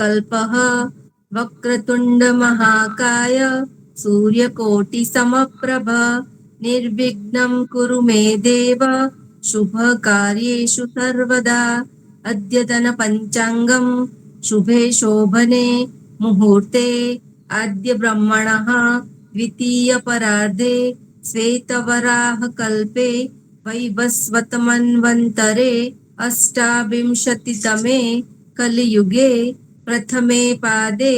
कल्पः वक्रतुण्डमहाकाय सूर्यकोटिसमप्रभ निर्विघ्नं कुरु मे देव शुभकार्येषु सर्वदा अद्यतनपञ्चाङ्गं शुभे शोभने मुहूर्ते आद्यब्रह्मणः द्वितीयपरार्धे श्वेतवराहकल्पे वैवस्वतमन्वन्तरे अष्टाविंशतितमे कलियुगे प्रथमे पादे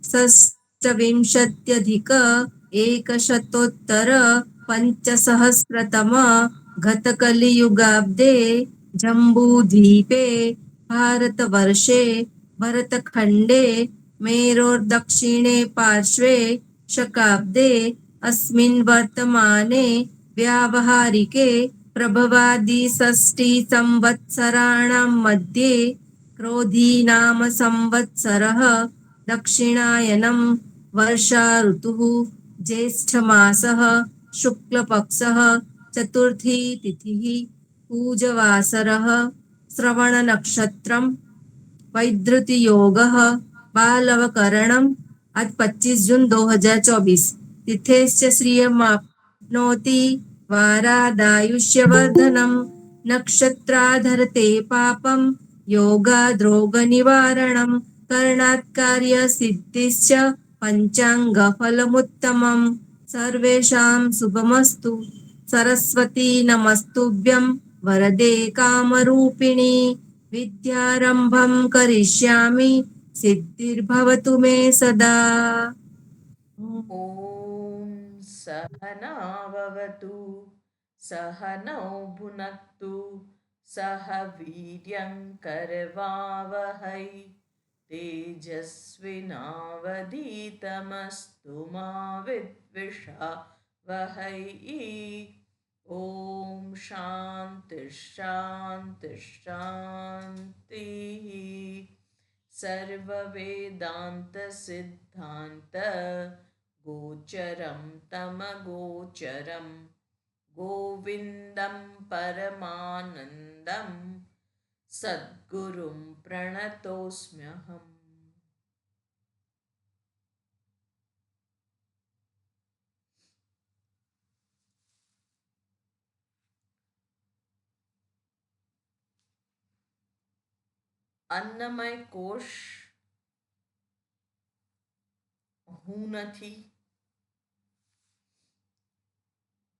षष्टविंशत्यधिक एकशतोत्तर पञ्चसहस्रतम गतकलियुगाब्दे जम्बूद्वीपे भारतवर्षे भरतखण्डे मेरोर्दक्षिणे पार्श्वे शकाब्दे अस्मिन् वर्तमाने व्यावहारिके प्रभवादि षष्टि संवत्सराणां मध्ये क्रोधी नाम संवत्सरः दक्षिणायनं वर्षा ऋतुः ज्येष्ठमासः शुक्लपक्षः चतुर्थी तिथिः पूजवासरः श्रवणनक्षत्रं वैधृति योगः बालवकरणम् आज 25 जून 2024 तिथेश्च श्रियमाप्नोति वारादायुष्यवर्धनम् नक्षत्राधरते पापं योगाद्रोगनिवारणं करणात् कार्यसिद्धिश्च पञ्चाङ्गफलमुत्तमम् सर्वेषां शुभमस्तु सरस्वती नमस्तुभ्यं वरदे कामरूपिणी विद्यारम्भं करिष्यामि सिद्धिर्भवतु मे सदा। ॐ सहनाववतु सहनौ भुनक्तु सह वीर्यङ्करवावहै तेजस्विनावधीतमस्तु मा विद्विषावहै। ॐ शान्तिः शान्तिः शान्तिः। सर्ववेदान्तसिद्धान्त गोचरं तमगोचरं गोविन्दं परमानन्दं सद्गुरुं प्रणतोऽस्म्यहम्। अन्नमय कोश હું નથી,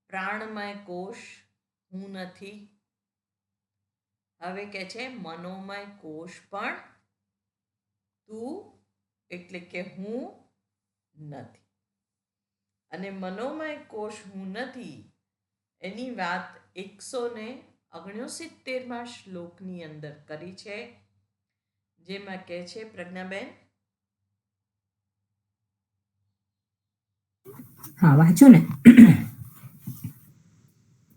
પ્રાણમય કોશ હું નથી. હવે કે છે મનોમય કોશ પણ તું એટલે કે હું નથી. અને મનોમય કોશ હું નથી એની વાત 169માં શ્લોકની અંદર કરી છે, જેમાં કહે છે પ્રજ્ઞાબેન. હા, વાંચો ને.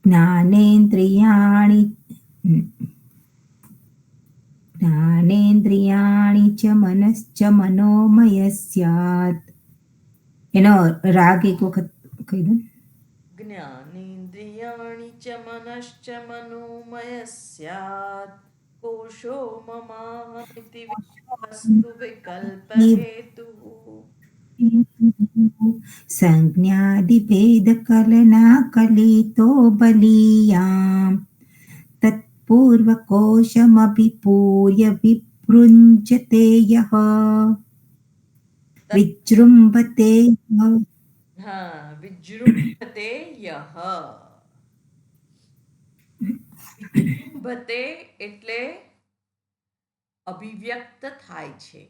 જ્ઞાનેન્દ્રિયાણિ ચ મનશ્ચ મનોમય સ્યાત. એનો રાગ એક વખત કહી દો. જ્ઞાનેન્દ્રિયાણિ ચ મનશ્ચ મનોમય સ્યાત કોશો મમાહમિતિ વસ્તુ વિકલ્પ હેતુઃ. સંજ્ઞાદિભેદકલના કલિતો બલીયામ તત્પૂર્વકોશમભિપૂર્ય વિભૃંજતે યઃ વિજૃંભતે વિજૃંભતે યઃ. વિજૃંભતે એટલે અભિવ્યક્ત થાય છે.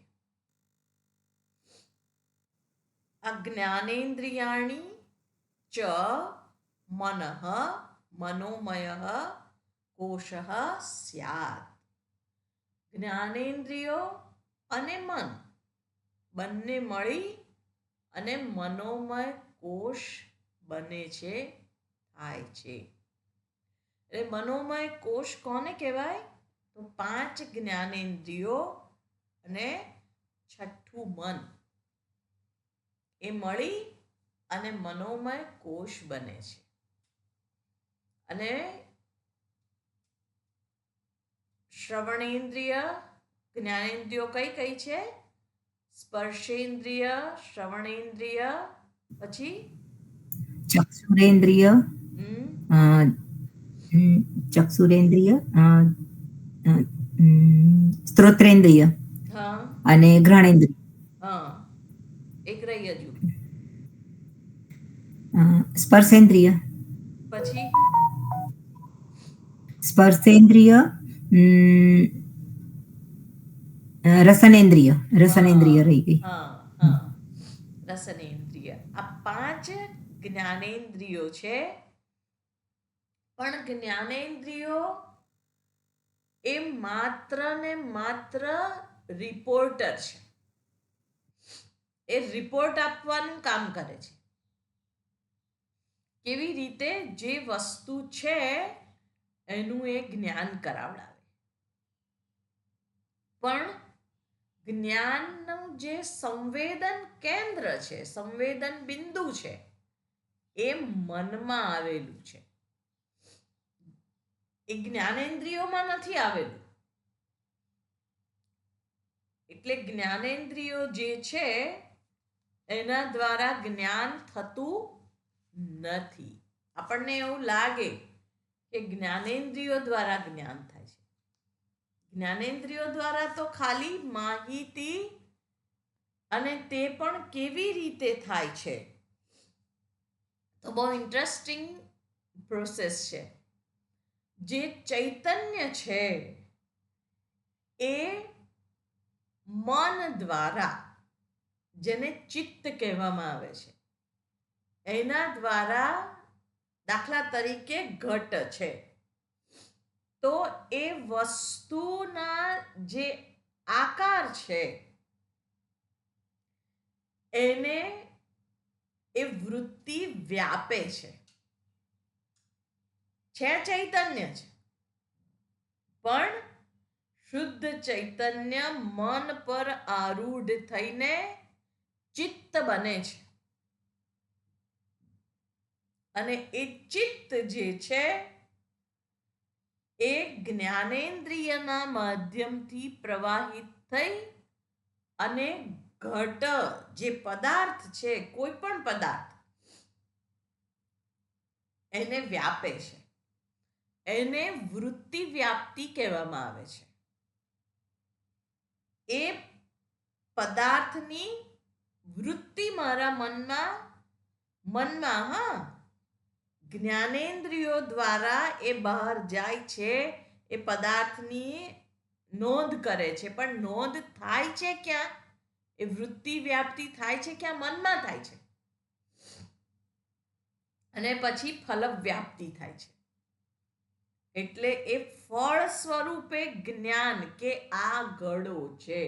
જ્ઞાનેન્દ્રિયાણિ ચ મનઃ મનોમયઃ કોશઃ સ્યાત. જ્ઞાનેન્દ્રિયો અને મન બંને મળી અને મનોમય કોશ બને છે, થાય છે. એટલે મનોમય કોશ કોને કહેવાય? તો 5 જ્ઞાનેન્દ્રિયો અને 6ઠું મન એ મળી અને મનોમય કોશ બને છે. અને શ્રવણેન્દ્રિય જ્ઞાનેન્દ્રિયો કઈ કઈ છે? સ્પર્શેન્દ્રિય, શ્રવણેન્દ્રિય, પછી ચક્ષુરેન્દ્રિય, હમ, અ, ચક્ષુરેન્દ્રિય, સ્ત્રોત્રેન્દ્રિય હા અને ઘ્રાણેન્દ્રિય. હા, એક રહી હજુ. સ્પર્શેન્દ્રિય, પછી સ્પર્શેન્દ્રિય, રસનેન્દ્રિય, રસનેન્દ્રિય હા રહી ગઈ. હા હા, રસનેન્દ્રિય. આ 5 જ્ઞાનેન્દ્રિયો છે. પણ જ્ઞાનેન્દ્રિયો એ માત્ર ને માત્ર રિપોર્ટર છે. એ રિપોર્ટ આપવાનું કામ કરે છે. કેવી રીતે? જે વસ્તુ છે એનું એ જ્ઞાન કરાવડાવે. પણ જ્ઞાનનું જે સંવેદન કેન્દ્ર છે, સંવેદન બિંદુ છે, એ મનમાં આવેલું છે. એ જ્ઞાનેન્દ્રિયોમાં નથી આવેલું. એટલે જ્ઞાનેન્દ્રિયો જે છે એના દ્વારા જ્ઞાન થતું નથી. આપણને એવું લાગે કે જ્ઞાનેન્દ્રિયો દ્વારા જ્ઞાન થાય છે. જ્ઞાનેન્દ્રિયો દ્વારા તો ખાલી માહિતી, અને તે પણ કેવી રીતે થાય છે, તો બહુ ઇન્ટરેસ્ટિંગ પ્રોસેસ છે. જે ચૈતન્ય છે એ મન દ્વારા, જેને ચિત્ત કહેવામાં આવે છે, એના દ્વારા, દાખલા તરીકે ઘટ છે, તો એ વસ્તુના જે આકાર છે એને એ વૃત્તિ વ્યાપે છે. ચૈતન્ય છે, પણ શુદ્ધ ચૈતન્ય મન પર આરૂઢ થઈને ચિત્ત બને છે. અને એ ચિત્ત જે છે એ જ્ઞાનેન્દ્રિયના માધ્યમથી પ્રવાહિત થઈ અને ઘટ, જે પદાર્થ છે, કોઈ પણ પદાર્થ, એને વ્યાપે છે. એને વૃત્તિ વ્યાપ્તિ કહેવામાં આવે છે. એ પદાર્થની વૃત્તિ મારા મનમાં જ્ઞાનેન્દ્રિયો દ્વારા એ બહાર જાય છે. એ પદાર્થની નોંધ કરે છે. પણ નોંધ થાય છે ક્યાં? એ વૃત્તિ વ્યાપ્તિ થાય છે ક્યાં? મનમાં થાય છે. અને પછી ફલ વ્યાપ્તિ થાય છે. એટલે એ ફળ સ્વરૂપે જ્ઞાન, કે આ ઘડો છે,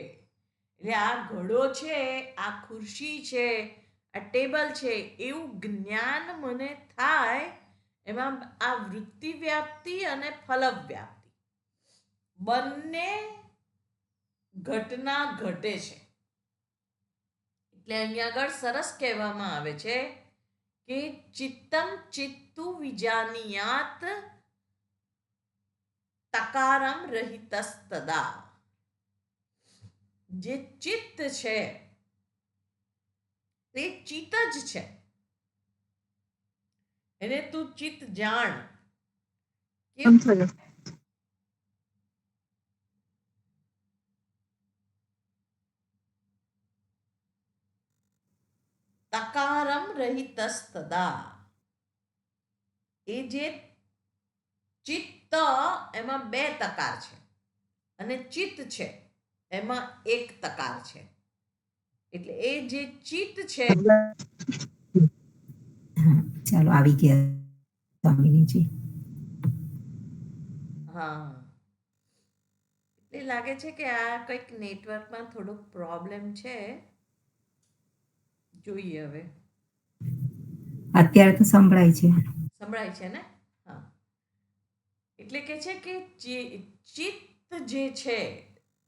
એટલે આ ઘડો છે, આ ખુરશી છે, આ ટેબલ છે, એવું જ્ઞાન મને થાય. એમાં આ વૃત્તિ વ્યાપ્તિ અને ફલ વ્યાપ્તિ બંને ઘટના ઘટે છે. એટલે અહીંયા આગળ સરસ કહેવામાં આવે છે કે ચિત્તમ ચિત્તુ વિજાનીયાત તકારમ રહિતસ્તદા. જે ચિત્ત છે તે ચિત્ત જ છે. એને તું ચિત્ત જાણ. તકારમ રહિતસ્તદા. એ જે ચિત્ત, એમાં 2 તકાર છે, અને ચિત્ત છે એમાં 1 તકાર છે. એટલે એ જે ચિત્ત છે, ચાલો, આવી ગયા સ્વામીજી. હા, એટલે લાગે છે કે આ કંઈક નેટવર્કમાં થોડોક પ્રોબ્લેમ છે. જોઈએ હવે. અત્યારે તો સંભળાય છે. સંભળાય છે ને? હા. એટલે કે છે કે ચિત્ત જે છે,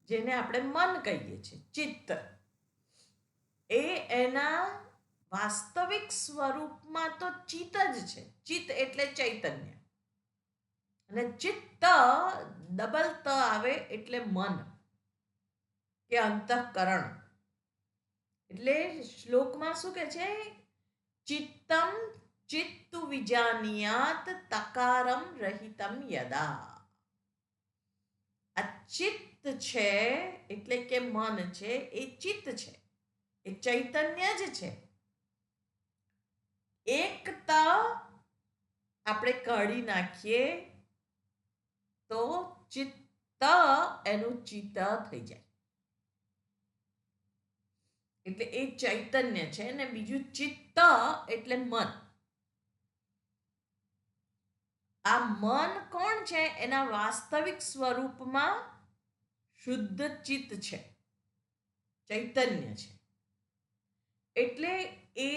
જેને આપણે મન કહીએ છીએ, ચિત્ત, એ એના વાસ્તવિક સ્વરૂપમાં તો ચિત્ત જ છે. ચિત્ત એટલે ચૈતન્ય. અને ચિત્ત, ડબલ ત આવે એટલે મન, કે અંતઃકરણ. એટલે શ્લોકમાં શું કહે છે? ચિત્તમ ચિત્તુ વિજાનીયાત તકારમ રહિતમ યદા. આ ચિત્ત છે એટલે કે મન છે, એ ચિત્ત છે, એ ચૈતન્ય જ છે. એકતા આપણે કાઢી નાખીએ તો ચિત્ત એનું ચિત્ત થઈ જાય. એટલે એ ચૈતન્ય છે ને બીજું ચિત્ત એટલે મન. આ મન કોણ છે? એના વાસ્તવિક સ્વરૂપમાં શુદ્ધ ચિત્ત છે, ચૈતન્ય છે. એટલે એ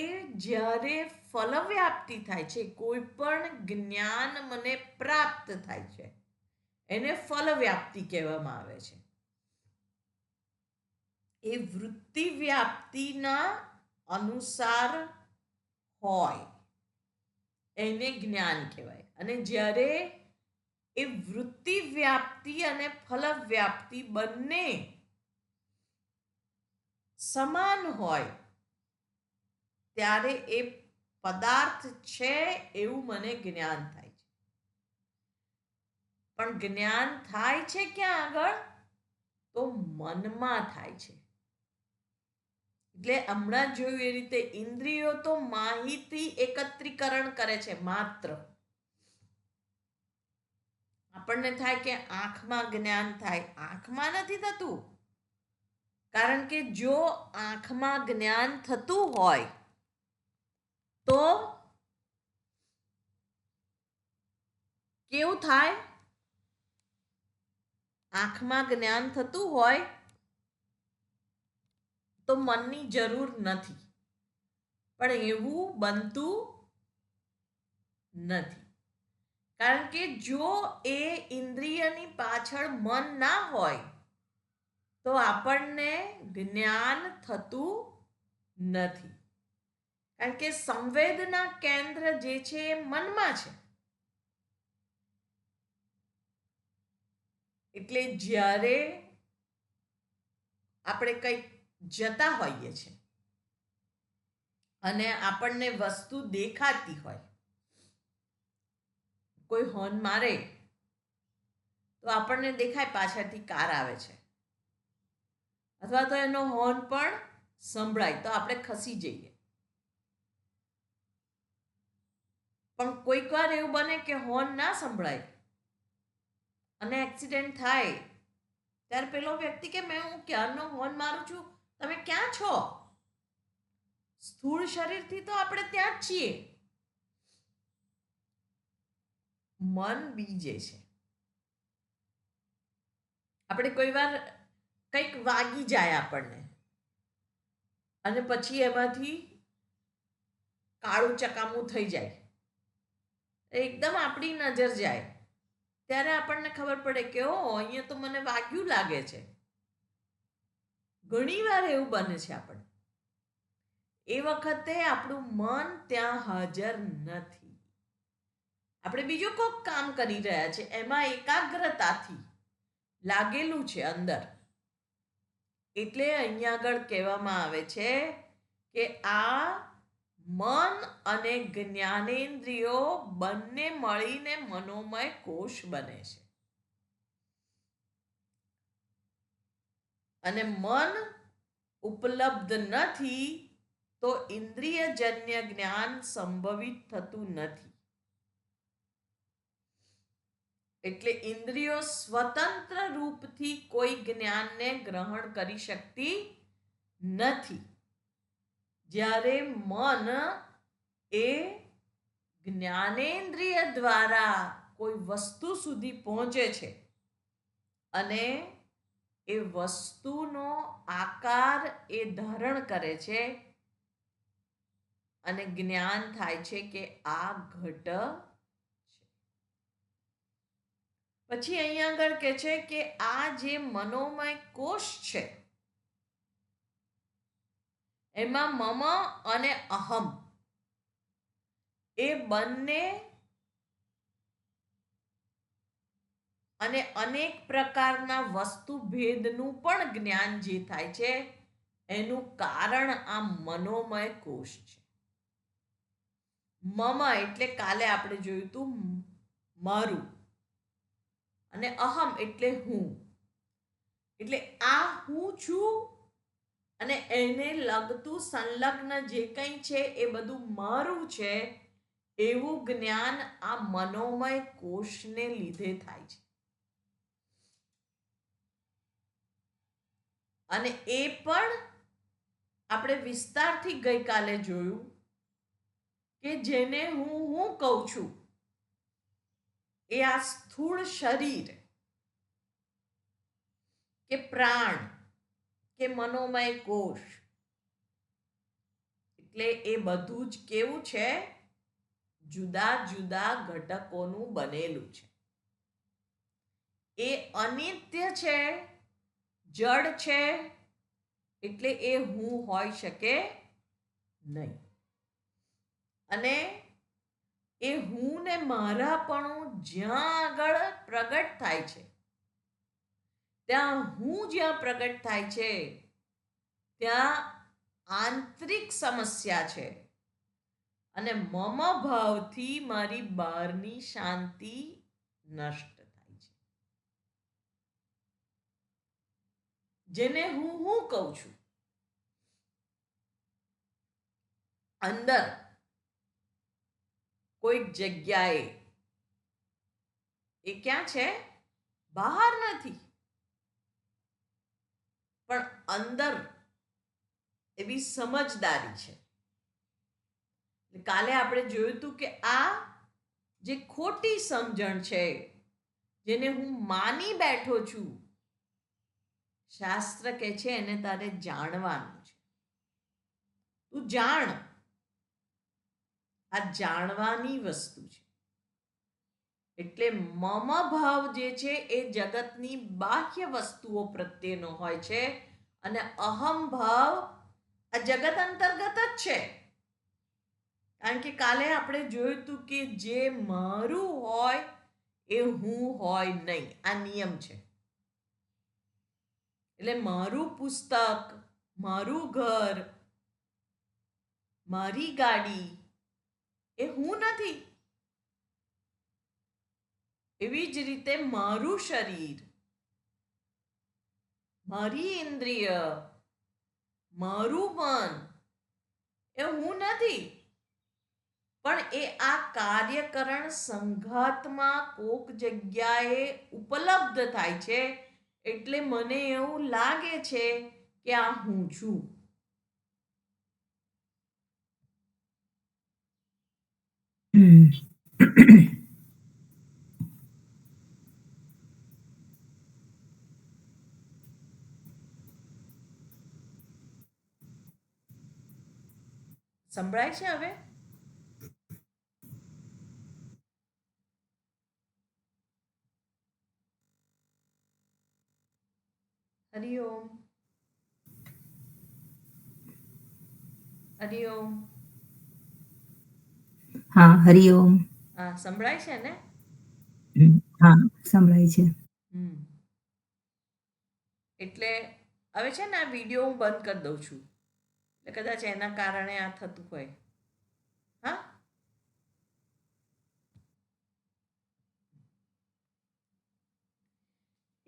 જ્યારે ફલવ્યાપ્તિ થાય છે, કોઈ પણ જ્ઞાન મને પ્રાપ્ત થાય છે, એને ફલવ્યાપ્તિ કહેવામાં આવે છે. એ વૃત્તિ વ્યાપ્તિના અનુસાર હોય એને જ્ઞાન કહેવાય. અને જ્યારે એ વૃત્તિ વ્યાપ્તિ અને ફલ વ્યાપ્તિ બંને સમાન હોય ત્યારે એ પદાર્થ છે એવું મને જ્ઞાન થાય છે. પણ જ્ઞાન થાય છે ક્યાં આગળ? તો મનમાં થાય છે. એટલે હમણાં જોયું એ રીતે ઇન્દ્રિયો તો માહિતી એકત્રીકરણ કરે છે માત્ર. આપણને થાય કે આંખમાં જ્ઞાન થાય, આંખમાં નથી થતું. કારણ કે જો આંખમાં જ્ઞાન થતું હોય તો કેવું થાય? આંખમાં જ્ઞાન થતું હોય તો મનની જરૂર નથી. પણ એવું બનતું નથી. કારણ કે જો એ ઇન્દ્રિયની પાછળ મન ના હોય તો આપણને જ્ઞાન થતું નથી. કારણ કે સંવેદના કેન્દ્ર જે છે એ મનમાં છે. એટલે જ્યારે આપણે કંઈક જતા હોઈએ છીએ અને આપણને વસ્તુ દેખાતી હોય, કોઈ હોર્ન મારે તો આપણને દેખાય પાછળથી કાર આવે છે, અથવા તો એનો હોર્ન પણ સંભળાય તો આપણે ખસી જઈએ. પણ કોઈક વાર એવું બને કે હોર્ન ના સંભળાય અને એક્સિડન્ટ થાય ત્યારે પેલો વ્યક્તિ કે મેં હું ક્યારનો હોર્ન મારું છું, તમે ક્યાં છો? સ્થૂળ શરીરથી તો આપણે ત્યાં જ છીએ, મન બીજે છે. આપણે કોઈ વાર કંઈક વાગી જાય આપણને અને પછી એમાંથી કાળું ચકામું થઈ જાય, એકદમ આપણી નજર જાય ત્યારે આપણને ખબર પડે કે ઓ અહીંયા તો મને વાગ્યું લાગે છે. ઘણી વાર એવું બને છે આપણને. એ વખતે આપણું મન ત્યાં હાજર નથી. આપણે બીજું કોઈક કામ કરી રહ્યા છે, એમાં એકાગ્રતાથી લાગેલું છે અંદર. એટલે અહીંયા આગળ કહેવામાં આવે છે કે આ મન અને જ્ઞાનેન્દ્રિયો બંને મળીને મનોમય કોષ બને છે. અને મન ઉપલબ્ધ નથી તો ઇન્દ્રિયજન્ય જ્ઞાન સંભવિત થતું નથી. એટલે ઇન્દ્રિયો સ્વતંત્ર રૂપથી કોઈ જ્ઞાનને ગ્રહણ કરી શકતી નથી. જ્યારે મન એ જ્ઞાનેન્દ્રિય દ્વારા કોઈ વસ્તુ સુધી પહોંચે છે અને એ વસ્તુનો આકાર એ ધારણ કરે છે અને જ્ઞાન થાય છે કે આ ઘટ છે. પછી અહીંયા આગળ કહે છે કે આ જે મનોમય કોષ છે એમાં મમ અને અહમ એ બંને અને અનેક પ્રકારના વસ્તુ ભેદનું પણ જ્ઞાન જે થાય છે એનું કારણ આ મનોમય કોષ છે. મમ એટલે કાલે આપણે જોયું હતું મારું, અને અહમ એટલે હું. એટલે આ હું છું અને એને લગતું સંલગ્ન જે કંઈ છે એ બધું મારું છે, એવું જ્ઞાન આ મનોમય કોષને લીધે થાય છે. અને એ પણ આપણે વિસ્તારથી ગઈકાલે જોયું કે જેને હું કહું છું એ આ સ્થૂળ શરીર કે પ્રાણ કે મનોમય કોષ, એટલે એ બધું જ કેવું છે? જુદા જુદા ઘટકોનું બનેલું છે. એ અનિત્ય છે, જડ છે, એટલે એ હું હોઈ શકે નહીં. અને એ હું ને મારાપણું જ્યાં આગળ પ્રગટ થાય છે, ત્યાં હું જ્યાં પ્રગટ થાય છે ત્યાં આંતરિક સમસ્યા છે, અને મમ ભાવથી મારી બહારની શાંતિ નષ્ટ થાય છે. જેને હું કહું છું, અંદર કોઈક જગ્યાએ, એ ક્યાં છે? બહાર નથી, પણ અંદર એવી સમજદારી છે. કાલે આપણે જોયું હતું કે આ જે ખોટી સમજણ છે, જેને હું માની બેઠો છું, શાસ્ત્ર કહે છે એને તારે જાણવાનું છે. તું જાણ, આ જાણવાની વસ્તુ છે. એટલે મમ ભાવ જે છે એ જગતની બાહ્ય વસ્તુઓ પ્રત્યેનો હોય છે, અને અહમ ભાવ આ જગત અંતર્ગત જ છે. કારણ કે કાલે આપણે જોયું હતું કે જે મારું હોય એ હું હોય નહીં, આ નિયમ છે. એટલે મારું પુસ્તક, મારું ઘર, મારી ગાડી એ હું નથી. એવી જ રીતે મારું શરીર, મારી ઇન્દ્રિય, મારું મન એ હું નથી. પણ એ આ કાર્યકરણ સંઘાતમાં કોક જગ્યાએ ઉપલબ્ધ થાય છે, એટલે મને એવું લાગે છે કે આ હું છું. સંભળાય છે હવે? હરિઓમ. હરિઓમ. હા, હરિઓમ. હા, સંભળાય છે ને? હા, સંભળાય છે. એટલે હવે છે ને આ વિડીયો હું બંધ કરી દઉં છું, એટલે કદાચ એના કારણે આ થતું હોય. હા,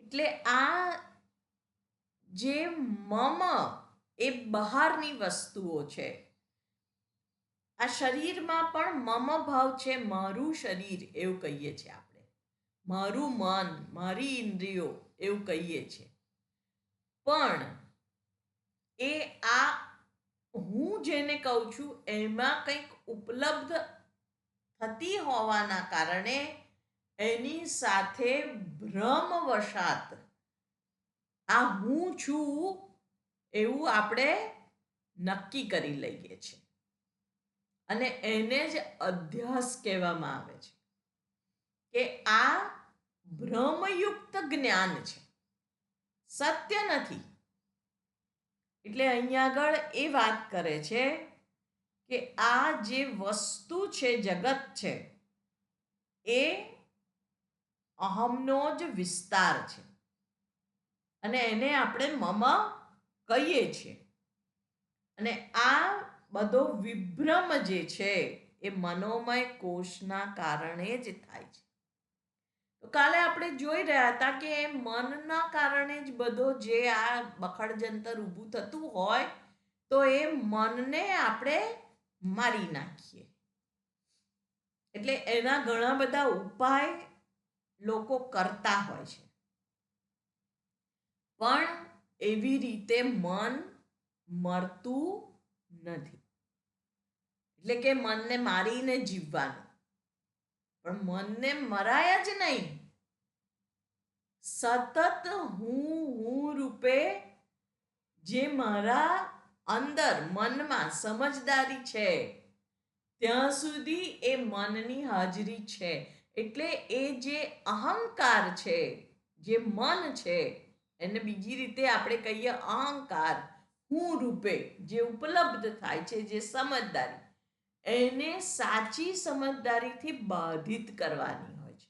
એટલે આ જે મમ એ બહારની વસ્તુઓ છે. આ શરીરમાં પણ મમ ભાવ છે, મારું શરીર એવું કહીએ છીએ આપણે, મારું મન, મારી ઇન્દ્રિયો એવું કહીએ છીએ. પણ એ આ હું જેને કહું છું એમાં કંઈક ઉપલબ્ધ થતી હોવાના કારણે એની સાથે ભ્રમવશાત આ હું છું એવું આપણે નક્કી કરી લઈએ છીએ, અને એને જ અધ્યાસ કહેવામાં આવે છે. કે આ ભ્રમયુક્ત જ્ઞાન છે, સત્ય નથી. એટલે અહીંયા આગળ એ વાત કરે છે કે આ જે વસ્તુ છે, જગત છે, એ અહમનો જ વિસ્તાર છે, અને એને આપણે મમ કહીએ છીએ. અને આ બધો વિભ્રમ જે છે એ મનોમય કોષના કારણે જ થાય છે. તો કાલે આપણે જોઈ રહ્યા હતા કે મનના કારણે જ બધો જે આ બખડજંતર ઊભું થતું હોય તો એ મનને આપણે મારી નાખીએ. એટલે એના ઘણા બધા ઉપાય લોકો કરતા હોય છે, પણ એવી રીતે મન મરતું નથી. એટલે કે મનને મારીને જીવવાનું, પણ મનને મરાય જ નહીં. સતત હું રૂપે જે મારા અંદર મનમાં સમજદારી છે ત્યાં સુધી એ મનની હાજરી છે. એટલે એ જે અહંકાર છે, જે મન છે, એને બીજી રીતે આપણે કહીએ અહંકાર, હું રૂપે જે ઉપલબ્ધ થાય છે, જે સમજદારી, એને સાચી સમજદારીથી બાધિત કરવાની હોય છે.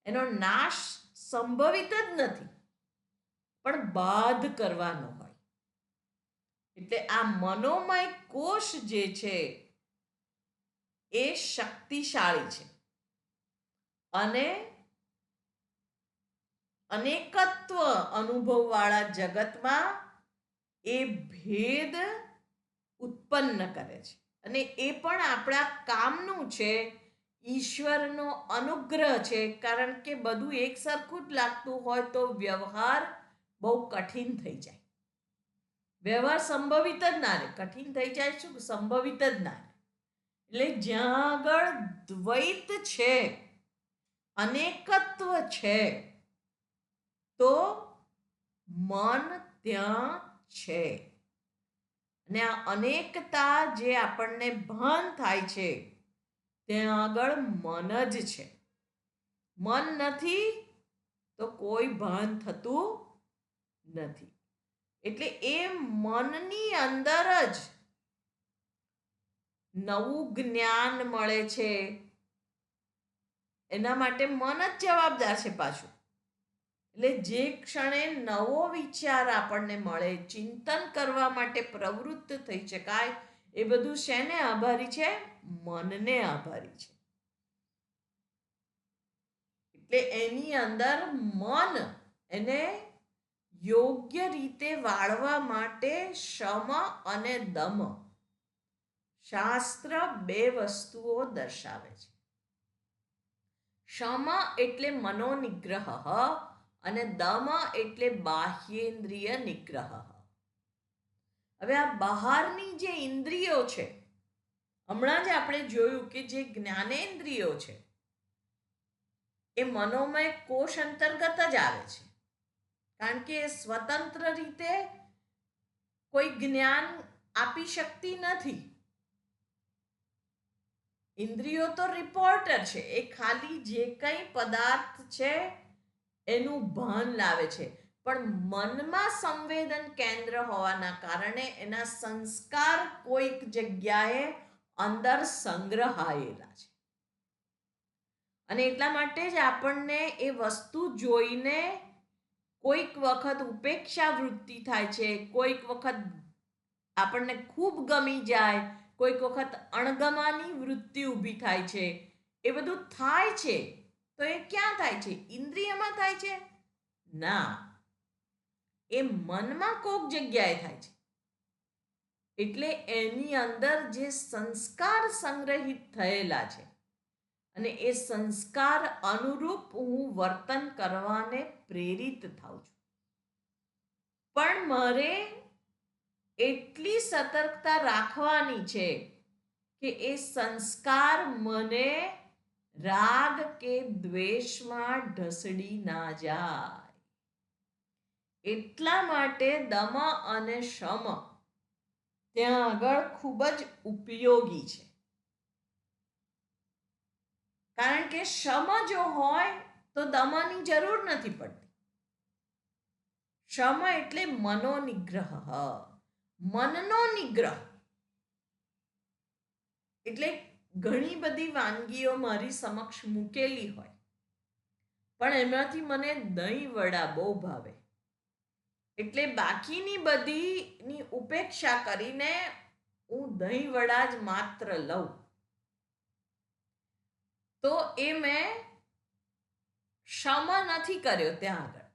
એનો નાશ સંભવિત જ નથી, પણ બાધ કરવાનો હોય. એટલે આ મનોમય કોષ જે છે એ શક્તિશાળી છે અને અનેકત્વ અનુભવવાળા જગતમાં એ ભેદ ઉત્પન્ન કરે છે. અને એ પણ આપણા કામનું છે, ઈશ્વરનો અનુગ્રહ છે. કારણ કે બધું એક સરખું જ લાગતું હોય તો વ્યવહાર બહુ કઠિન થઈ જાય. વ્યવહાર સંભવિત જ ના રહે. કઠિન થઈ જાય શું? સંભવિત જ ના રહે. એટલે જ્યાં આગળ દ્વૈત છે, અનેકત્વ છે, તો મન ત્યાં છે. અને આ અનેકતા જે આપણને ભાન થાય છે ત્યાં આગળ મન જ છે. મન નથી તો કોઈ ભાન થતું નથી. એટલે એ મનની અંદર જ નવું જ્ઞાન મળે છે. એના માટે મન જ જવાબદાર છે પાછું. એટલે જે ક્ષણે નવો વિચાર આપણને મળે, ચિંતન કરવા માટે પ્રવૃત્ત થઈ શકાય, એ બધું શેને આભારી છે? મનને આભારી છે. એટલે એની અંદર મન એને યોગ્ય રીતે વાળવા માટે શમ અને દમ, શાસ્ત્ર બે વસ્તુઓ દર્શાવે છે. શમ એટલે મનોનિગ્રહ અને દમ એટલે બાહ્યેન્દ્રિય નિગ્રહ. હવે આ બહારની જે ઇન્દ્રિયો છે, હમણાં જ આપણે જોયું કે જે જ્ઞાનેન્દ્રિયો છે એ મનોમય કોષ અંતર્ગત જ આવે છે. કારણ કે સ્વતંત્ર રીતે કોઈ જ્ઞાન આપી શકતી નથી. ઇન્દ્રિયો તો રિપોર્ટર છે. એ ખાલી જે કંઈ પદાર્થ છે એનું ભાન લાવે છે. પણ મનમાં સંવેદન કેન્દ્ર હોવાના કારણે એના સંસ્કાર કોઈક જગ્યાએ અંદર સંગ્રહાયેલા છે. અને એટલા માટે જ આપણને એ વસ્તુ જોઈને કોઈક વખત ઉપેક્ષા વૃત્તિ થાય છે, કોઈક વખત આપણને ખૂબ ગમી જાય, કોઈક વખત અણગમાની વૃત્તિ ઊભી થાય છે. એ બધું થાય છે તો એ ક્યાં થાય છે? ઇન્દ્રિયમાં થાય છે? ના, એ મનમાં કોક જગ્યાએ થાય છે. એટલે એની અંદર જે સંસ્કાર સંગ્રહિત થયેલા છે અને એ સંસ્કાર અનુરૂપ હું વર્તન કરવાને પ્રેરિત થાઉં છું. પણ મારે એટલી સતર્કતા રાખવાની છે કે એ સંસ્કાર મને રાગ કે દ્વેષમાં ઢસડી ના જાય. એટલા માટે દમ અને શમ ત્યાં આગળ ખૂબ જ ઉપયોગી છે. કારણ કે શમ જો હોય તો દમની જરૂર નથી પડતી. શમ એટલે મનોનિગ્રહ, મનનો નિગ્રહ. એટલે ઘણી બધી વાનગીઓ મારી સમક્ષ મૂકેલી હોય, પણ એમાંથી મને દહીં વડા બહુ ભાવે. એટલે બાકીની બધીની ઉપેક્ષા કરીને હું દહીં વડા જ માત્ર લઉં તો એ મેં શમ નથી કર્યો ત્યાં આગળ.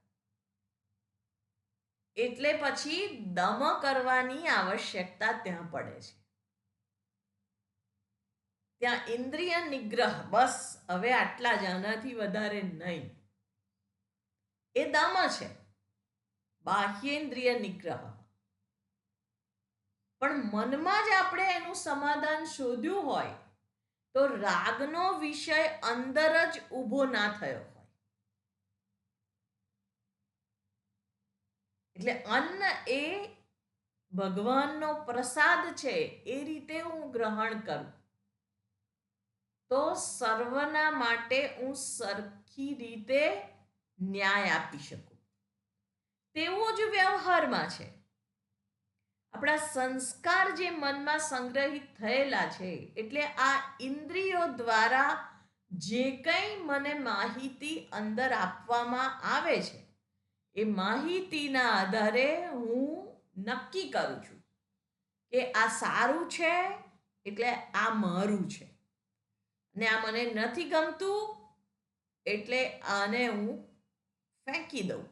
એટલે પછી દમ કરવાની આવશ્યકતા ત્યાં પડે છે. ત્યાં ઇન્દ્રિય નિગ્રહ, બસ હવે આટલા જ, આનાથી વધારે નહીં, એ દમ છે, બાહ્યેન્દ્રિય નિગ્રહ. પણ મનમાં જ આપણે એનું સમાધાન શોધ્યું હોય તો રાગનો વિષય અંદર જ ઊભો ના થયો હોય. એટલે અન્ન એ ભગવાનનો પ્રસાદ છે, એ રીતે હું ગ્રહણ કરું તો સર્વના માટે હું સરખી રીતે ન્યાય આપી શકું. તેવો જ વ્યવહારમાં છે. આપણા સંસ્કાર જે મનમાં સંગ્રહિત થયેલા છે, એટલે આ ઇન્દ્રિયો દ્વારા જે કંઈ મને માહિતી અંદર આપવામાં આવે છે, એ માહિતીના આધારે હું નક્કી કરું છું કે આ સારું છે એટલે આ મારું છે, ને આ મને નથી ગમતું એટલે આને હું ફેંકી દઉં.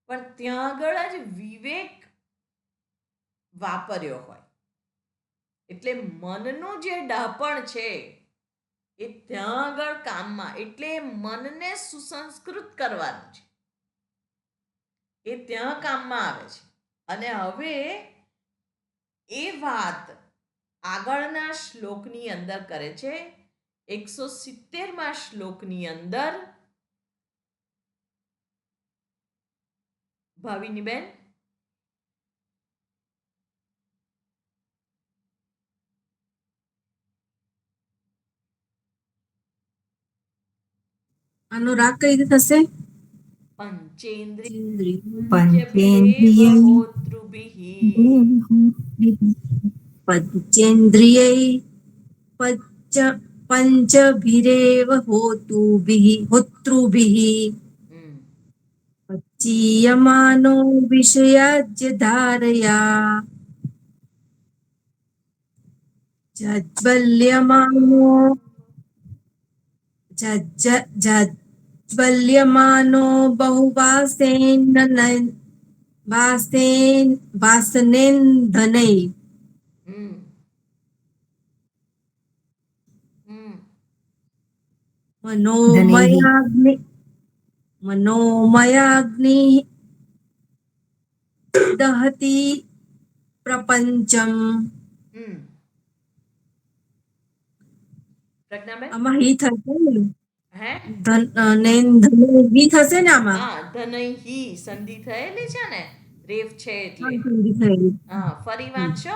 પણ ત્યાં આગળ જ વિવેક વાપર્યો હોય. એટલે મનનું જે ડાપણ છે એ ત્યાં આગળ કામમાં, એટલે મનને સુસંસ્કૃત કરવાનું છે, એ ત્યાં કામમાં આવે છે. અને હવે એ વાત આગળના શ્લોકની અંદર કરે છે. 170મા શ્લોકની અંદર ભાવિની બેન, આનો રાગ કઈ રીતે થશે? પંચેન્દ્રિય પંચેન્દ્રિયૈ પંચ પંચભિરેવ હોતૃભિઃ પચીયમાનો વિષયાજ્ય ધારયા જાજ્વલ્યમાનો જાજ્વલ્યમાનો વાસનેન્ધનૈ મનોમયાગ્નિ દહતિ પ્રપંચમ. પ્રજ્ઞાબેન, આમાં હી થશે ને? હે હી થશે ને આમાં? હા, ધનૈ સંધિ થયેલી છે ને, રેફ છે એટલે. હા, ફરી વાંચો.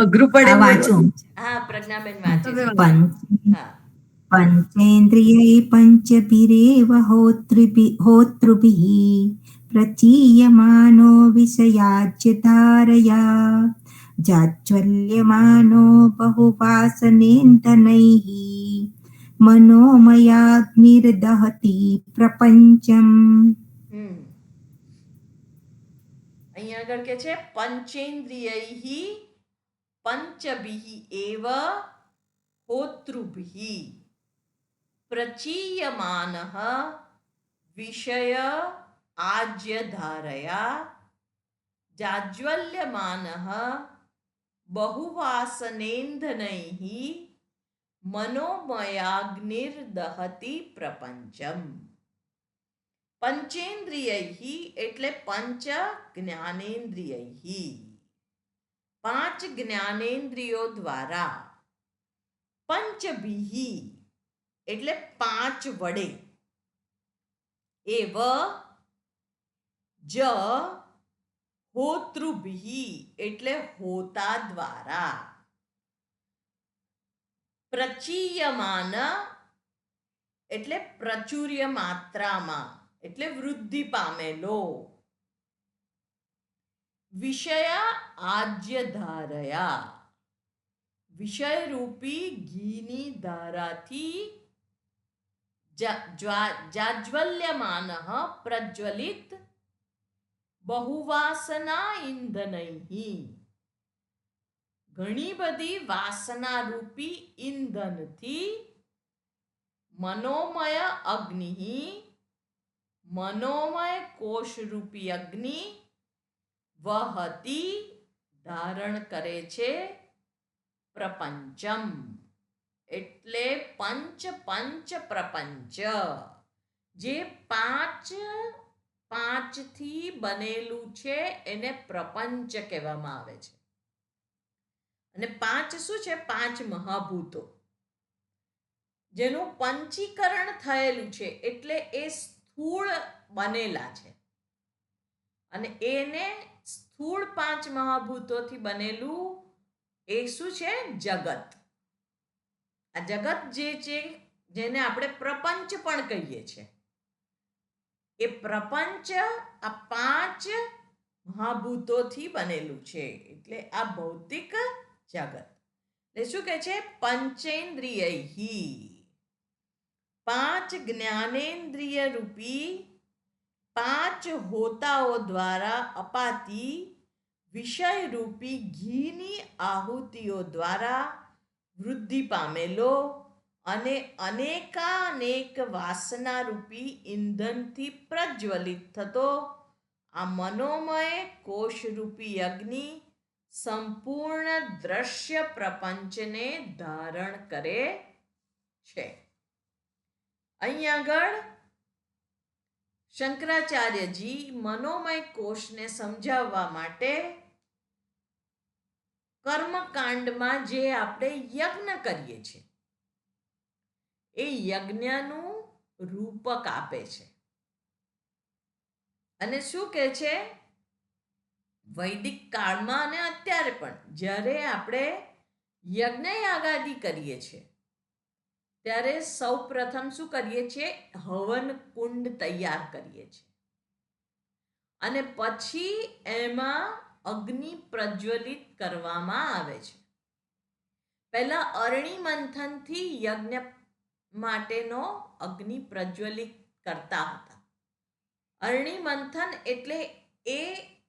અઘરું પડે. વાંચું. હા, પ્રજ્ઞાબેન વાંચે છે. હા, પંચેન્દ્રિયૈ પંચભિરેવ હોતૃભિઃ પ્રચીયમાનો વિષયાજ્ય ધારયા જાજ્વલ્યમાનો બહુવાસનેન્ધનૈઃ મનોમયાગ્નિર્દહતિ પ્રપંચમ. અહીંયા આગળ કે છે પંચેન્દ્રિયૈ પંચભિઃ એવ હોતૃભિઃ પ્રચીયમાનઃ વિષય આજ્ય ધારયા જાજ્વલ્યમાનઃ બહુવાસનેન્ધનૈઃ મનોમયાગ્નિર્દહતિ પ્રપંચમ. પંચેન્દ્રિયૈ એટલે પંચ જ્ઞાનેન્દ્રિયૈ, પાંચ જ્ઞાનેન્દ્રિયો દ્વારા, પંચભિઃ એટલે પાંચ વડે, એવ જ હોતૃભિઃ એટલે હોતા દ્વારા, પ્રચીયમાન એટલે પ્રચુર્ય માત્રામાં એટલે વૃદ્ધિ પામેલો, વિષયા આજ્ય ધારયા વિષય રૂપી ઘીની ધારાથી જાજ્વલ્યમાન પ્રજ્વલિત બહુવાસના ઇંધનૈ, ઘણી બધી વાસના રૂપી ઈંધનથી મનોમય અગ્નિ, મનોમય કોષ રૂપી અગ્નિ વહતી ધારણ કરે છે પ્રપંચમ, એટલે પંચ પંચ પ્રપંચ, જે પાંચથી બનેલું છે એને પ્રપંચ કહેવામાં આવે છે. અને પાંચ શું છે? પાંચ મહાભૂતો, જેનું પંચીકરણ થયેલું છે, એટલે એ સ્થૂળ બનેલા છે. અને એને સ્થૂળ પાંચ મહાભૂતોથી બનેલું એ શું છે? જગત. આ જગત જે છે, જેને આપણે પ્રપંચ પણ કહીએ છીએ, એ પ્રપંચ આ પાંચ મહાભૂતોથી બનેલું છે. એટલે આ ભૌતિક જગત. એટલે શું કહે છે? પંચેન્દ્રિય, પાંચ જ્ઞાનેન્દ્રિય રૂપી પાંચ હોતાઓ દ્વારા અપાતી વિષય રૂપી ઘીની આહુતિઓ દ્વારા વૃદ્ધિ પામેલો અને અનેકાનેક વાસના રૂપી ઈંધનથી પ્રજ્વલિત થતો આ મનોમય કોષરૂપી અગ્નિ સંપૂર્ણ દ્રશ્ય પ્રપંચને ધારણ કરે છે. અહીં આગળ શંકરાચાર્યજી મનોમય કોષને સમજાવવા માટે કર્મકાંડમાં જે આપણે યજ્ઞ કરીએ છીએ એ યજ્ઞનું રૂપક આપે છે. અને શું કહે છે? વૈદિક કાળમાં અને અત્યારે પણ જ્યારે આપણે યજ્ઞ યાગાદિ કરીએ છીએ ત્યારે સૌ પ્રથમ શું કરીએ છીએ? હવન કુંડ તૈયાર કરીએ છીએ અને પછી એમાં અગ્નિ પ્રજ્વલિત કરવામાં આવે છે. પહેલા અરણી મંથનથી યજ્ઞ માટેનો અગ્નિ પ્રજ્વલિત કરતા હતા. અરણી મંથન એટલે એ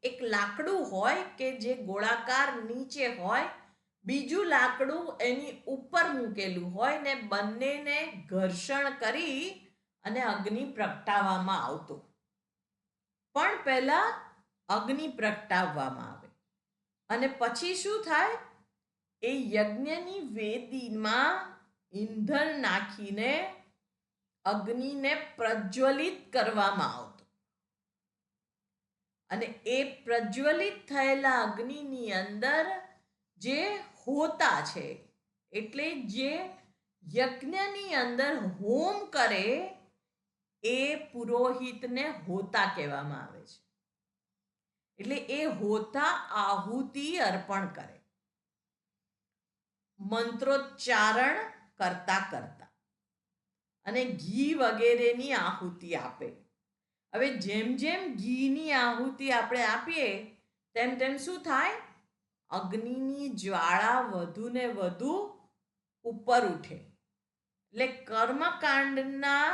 એક લાકડું હોય કે જે ગોળાકાર નીચે હોય, બીજું લાકડું એની ઉપર મૂકેલું હોય ને બંનેને ઘર્ષણ કરી અને અગ્નિ પ્રગટાવવામાં આવતો. પણ પહેલા અગ્નિ પ્રગટાવવામાં આવે અને પછી શું થાય? એ યજ્ઞની વેદીમાં ઈંધણ નાખીને અગ્નિને પ્રજ્વલિત કરવામાં આવતો. અને એ પ્રજ્વલિત થયેલા અગ્નિની અંદર જે હોતા છે, એટલે જે યજ્ઞની અંદર હોમ કરે, એ પુરોહિતને હોતા કહેવામાં આવે છે. એટલે એ હોતા આહુતિ અર્પણ કરે, મંત્રોચ્ચારણ કરતા કરતા અને ઘી વગેરેની આહુતિ આપે. હવે જેમ જેમ ઘીની આહુતિ આપણે આપીએ તેમ તેમ શું થાય? અગ્નિની જ્વાળા વધુ ને વધુ ઉપર ઉઠે. એટલે કર્મકાંડના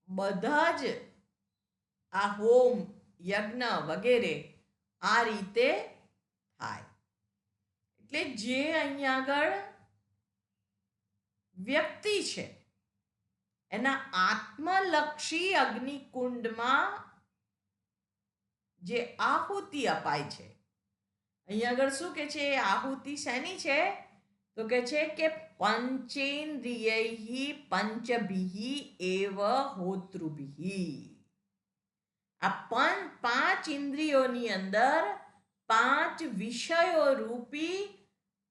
બધા જ આ હોમ, યજ્ઞ વગેરે આ રીતે થાય. એટલે જે અહીંયા આગળ વ્યક્તિ છે એના આત્મલક્ષી અગ્નિકુંડમાં જે આહુતિ અપાય છે, અહીંયા આગળ શું કે છે? આહુતિ શેની છે? તો કે છે કે પંચેન્દ્રિયૈ પંચભિઃ એવ હોતૃભિઃ. આ પાંચ ઇન્દ્રિયોની અંદર પાંચ વિષયો રૂપી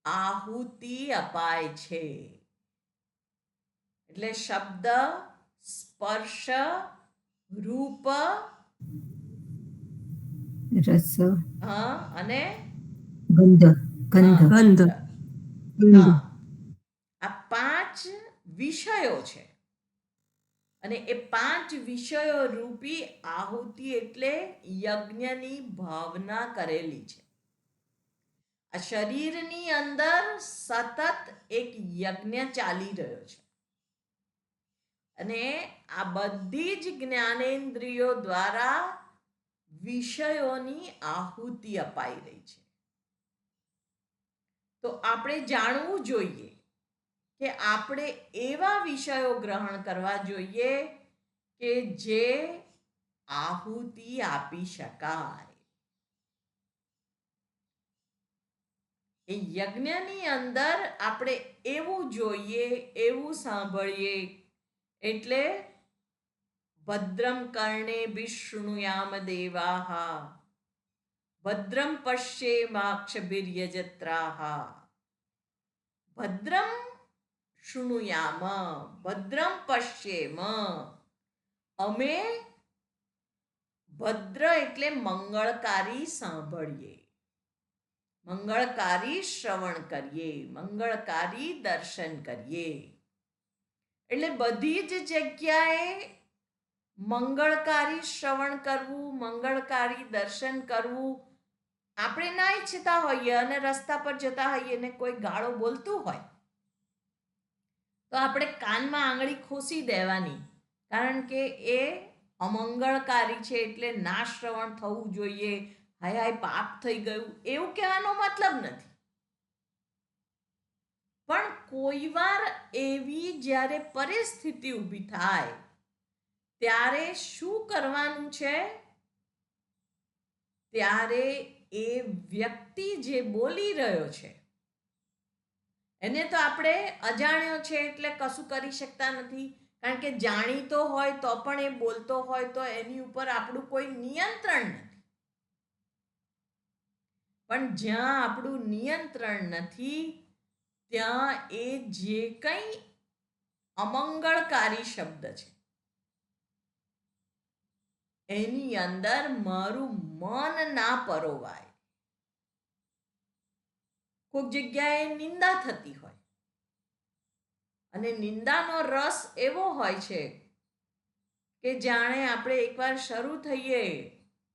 આહુતિ અપાય છે. એટલે શબ્દ, સ્પર્શ, રૂપ, રસ, અને ગંધ. ગંધ. હા, આ પાંચ વિષયો છે. અને એ પાંચ વિષયો રૂપી આહુતિ એટલે યજ્ઞની ભાવના કરેલી છે. આ શરીરની અંદર સતત એક યજ્ઞ ચાલી રહ્યો છે અને આ બધી જ જ્ઞાનેન્દ્રિયો દ્વારા વિષયોની આહુતિ અપાઈ રહી છે. તો આપણે જાણવું જોઈએ કે આપણે એવા વિષયો ગ્રહણ કરવા જોઈએ કે જે આહુતિ આપી શકાય. એ યજ્ઞની અંદર આપણે એવું જોઈએ, એવું સાંભળીએ. એટલે ભદ્રમ કર્ણેભિઃ શૃણુયામ દેવાઃ, ભદ્રમ પશ્યેમાક્ષભિર્યજત્રાઃ, ભદ્રમ શૃણુયામ, ભદ્રમ પશ્યેમ. અમે ભદ્ર એટલે મંગળકારી સાંભળીએ, મંગળકારી શ્રવણ કરીએ, મંગળકારી દર્શન કરીએ. એટલે બધી જ જગ્યાએ મંગળકારી શ્રવણ કરવું, મંગળકારી દર્શન કરવું. આપણે ના ઈચ્છતા હોઈએ અને રસ્તા પર જતા હોઈએ ને કોઈ ગાળો બોલતું હોય તો આપણે કાનમાં આંગળી ખોસી દેવાની, કારણ કે એ અમંગળકારી છે, એટલે ના શ્રવણ થવું જોઈએ. હાય હાય પાપ થઈ ગયું એવું કહેવાનો મતલબ નથી. પણ કોઈ વાર એવી જ્યારે પરિસ્થિતિ ઊભી થાય ત્યારે શું કરવાનું છે? ત્યારે એ વ્યક્તિ જે બોલી રહ્યો છે એને તો આપણે અજાણ્યો છે એટલે કશું કરી શકતા નથી, કારણ કે જાણીતો હોય તો પણ એ બોલતો હોય તો એની ઉપર આપણું કોઈ નિયંત્રણ નથી. પણ જ્યાં આપણું નિયંત્રણ નથી ત્યાં એ જે કંઈ અમંગળકારી શબ્દ છે એની અંદર મારું મન ના પરોવાય. કોઈક જગ્યાએ નિંદા થતી હોય અને નિંદાનો રસ એવો હોય છે કે જાણે આપણે એકવાર શરૂ થઈએ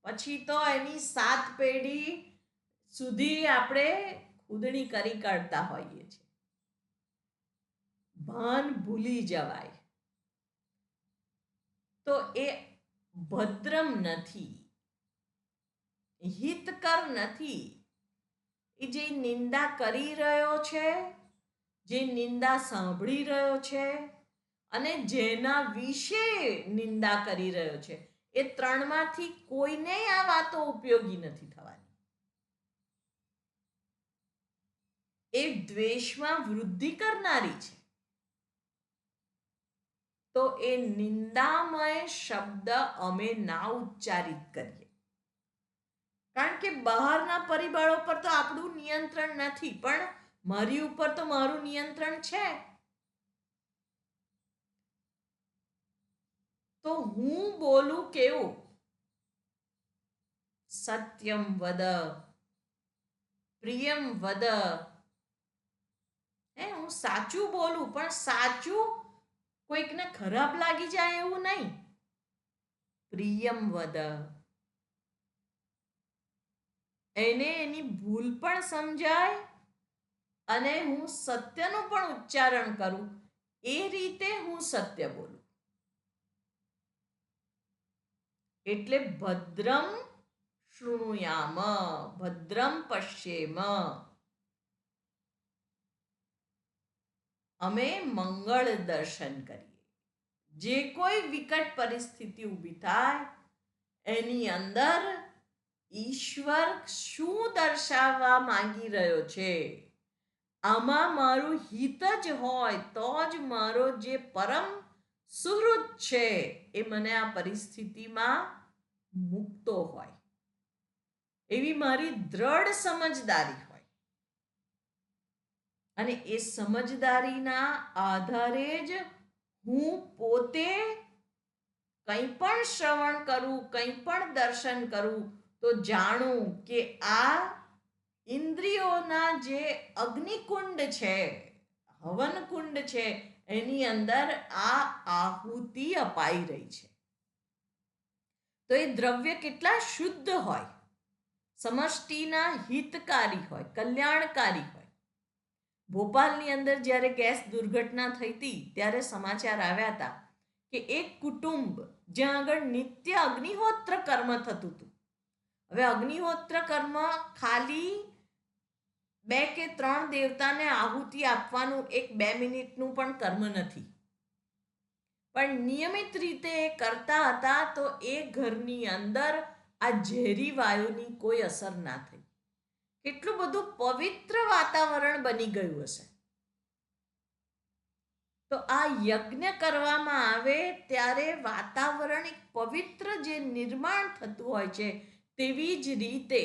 પછી તો એની 7 પેઢી સુધી આપણે ખુદણી કરી કાઢતા હોઈએ છીએ. ભાન ભૂલી જવાય. તો એ ભદ્રમ નથી, હિતકર નથી. એ જે નિંદા કરી રહ્યો છે, જે નિંદા સાંભળી રહ્યો છે અને જેના વિશે નિંદા કરી રહ્યો છે, એ ત્રણમાંથી કોઈને આ વાતો ઉપયોગી નથી થવાની. એ દ્વેષમાં વૃદ્ધિ કરનારી છે. તો એ નિંદામય શબ્દ અમે ના ઉચ્ચારિત કરીએ, કારણ કે બહારના પરિબળો પર તો આપણું નિયંત્રણ નથી, પણ મારી ઉપર તો મારું નિયંત્રણ છે. તો હું બોલું કેવું? સત્યમ વદ, પ્રિયમ વદ. હું સાચું બોલું, પણ સાચું કોઈકને ખરાબ લાગી જાય એવું નહીં. પ્રિયમ વદ, એને એની ભૂલ પણ સમજાય અને હું સત્યનું પણ ઉચ્ચારણ કરું, એ રીતે હું સત્ય બોલું. એટલે ભદ્રમ શૃણુયામ, ભદ્રમ પશ્યેમ. અમે મંગળ દર્શન કરીએ. જે કોઈ વિકટ પરિસ્થિતિ ઊભી થાય એની અંદર ઈશ્વર શું દર્શાવવા માંગી રહ્યો છે, આમાં મારું હિત જ હોય તો જ મારો જે પરમ સુહૃદ છે એ મને આ પરિસ્થિતિમાં મૂકતો હોય, એવી મારી દ્રઢ સમજદારી હોય. અને એ સમજદારીના આધારે જ હું પોતે કંઈ પણ શ્રવણ કરું, કંઈ પણ દર્શન કરું તો જાણું કે આ ઇન્દ્રિયોના જે અગ્નિકુંડ છે, હવનકુંડ છે, એની અંદર આ આહુતિ અપાઈ રહી છે. તો એ દ્રવ્ય કેટલા શુદ્ધ હોય, સમષ્ટિના હિતકારી હોય, કલ્યાણકારી હોય. ભોપાલની અંદર જ્યારે ગેસ દુર્ઘટના થઈ હતી ત્યારે સમાચાર આવ્યા હતા કે એક કુટુંબ જ્યાં આગળ નિત્ય અગ્નિહોત્ર કર્મ થતું હતું, હવે અગ્નિહોત્ર કર્મ ખાલી 2 કે 3 દેવતાને આહુતિ આપવાનું એક 2 મિનિટનું પણ કર્મ નથી, પણ નિયમિત રીતે એ કરતા હતા તો એ ઘરની અંદર આ ઝેરી વાયુની કોઈ અસર ના થઈ. કેટલું બધું પવિત્ર વાતાવરણ બની ગયું હશે. તો આ યજ્ઞ કરવામાં આવે ત્યારે વાતાવરણ એક પવિત્ર જે નિર્માણ થતું હોય છે, તેવી જ રીતે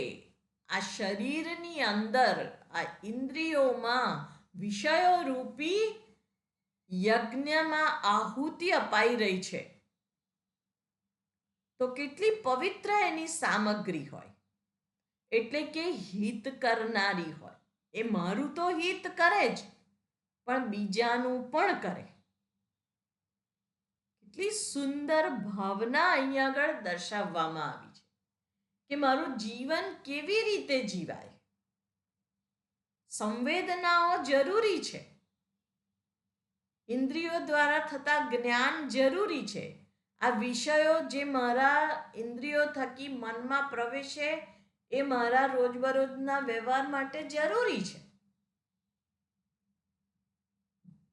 આ શરીરની અંદર આ ઇન્દ્રિયોમાં વિષયો રૂપી યજ્ઞમાં આહુતિ અપાઈ રહી છે. તો કેટલી પવિત્ર એની સામગ્રી હોય, એટલે કે હિત કરનારી હોય. એ મારું તો હિત કરે જ, પણ બીજાનું પણ કરે. કેટલી સુંદર ભાવના અહીંયા આગળ દર્શાવવામાં આવી છે કે મારું જીવન કેવી રીતે જીવાય. સંવેદનાઓ જરૂરી છે, ઇન્દ્રિયો દ્વારા થતા જ્ઞાન જરૂરી છે. આ વિષયો જે મારા ઇન્દ્રિયો થકી મનમાં પ્રવેશે એ મારા રોજબરોજના વ્યવહાર માટે જરૂરી છે,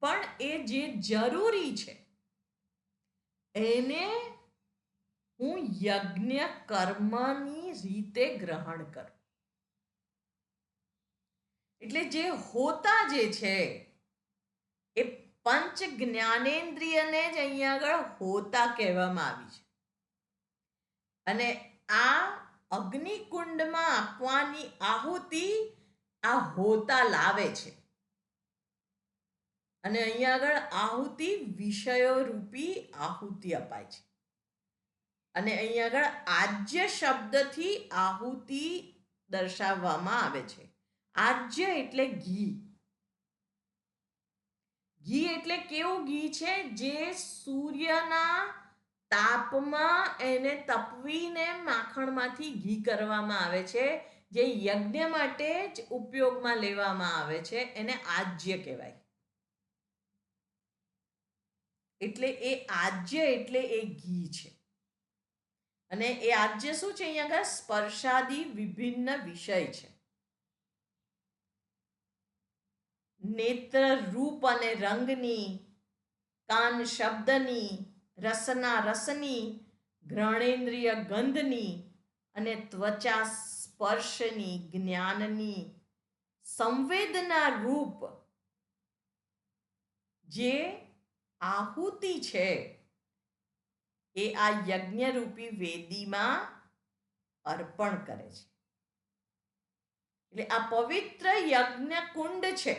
પણ એ જે જરૂરી છે એને હું યજ્ઞ કર્મની રીતે ગ્રહણ કરું. એટલે જે હોતા જે છે એ પંચ જ્ઞાનેન્દ્રિયને જ અહીંયા આગળ હોતા કહેવામાં આવી છે. અને આ અગ્નિકુંડમાં આપવાની આહુતિ આ હોતા લાવે છે. અને અહીંયા આગળ આહુતિ વિષયો રૂપી આહુતિ અપાય છે. અને અહીંયા આગળ આજ્ય શબ્દથી આહુતિ દર્શાવવામાં આવે છે. આજ્ય એટલે ઘી. ઘી એટલે કેવું ઘી છે? જે સૂર્યના તાપમાં એને તપવીને માખણમાંથી ઘી કરવામાં આવે છે, જે યજ્ઞ માટે જ ઉપયોગમાં લેવામાં આવે છે, એને આજ્ય કહેવાય. એટલે એ આજ્ય એટલે એ ઘી છે. અને એ આજ્ય શું છે? અહીંયા આગળ સ્પર્શાદી વિભિન્ન વિષય છે. નેત્ર રૂપ અને રંગની, કાન શબ્દની, રસના રસની, ઘ્રાણેન્દ્રિય ગંધની અને ત્વચા સ્પર્શની, જ્ઞાનની, સંવેદના રૂપ જે આહુતિ છે એ આ યજ્ઞરૂપી વેદીમાં અર્પણ કરે છે. એટલે આ પવિત્ર યજ્ઞ કુંડ છે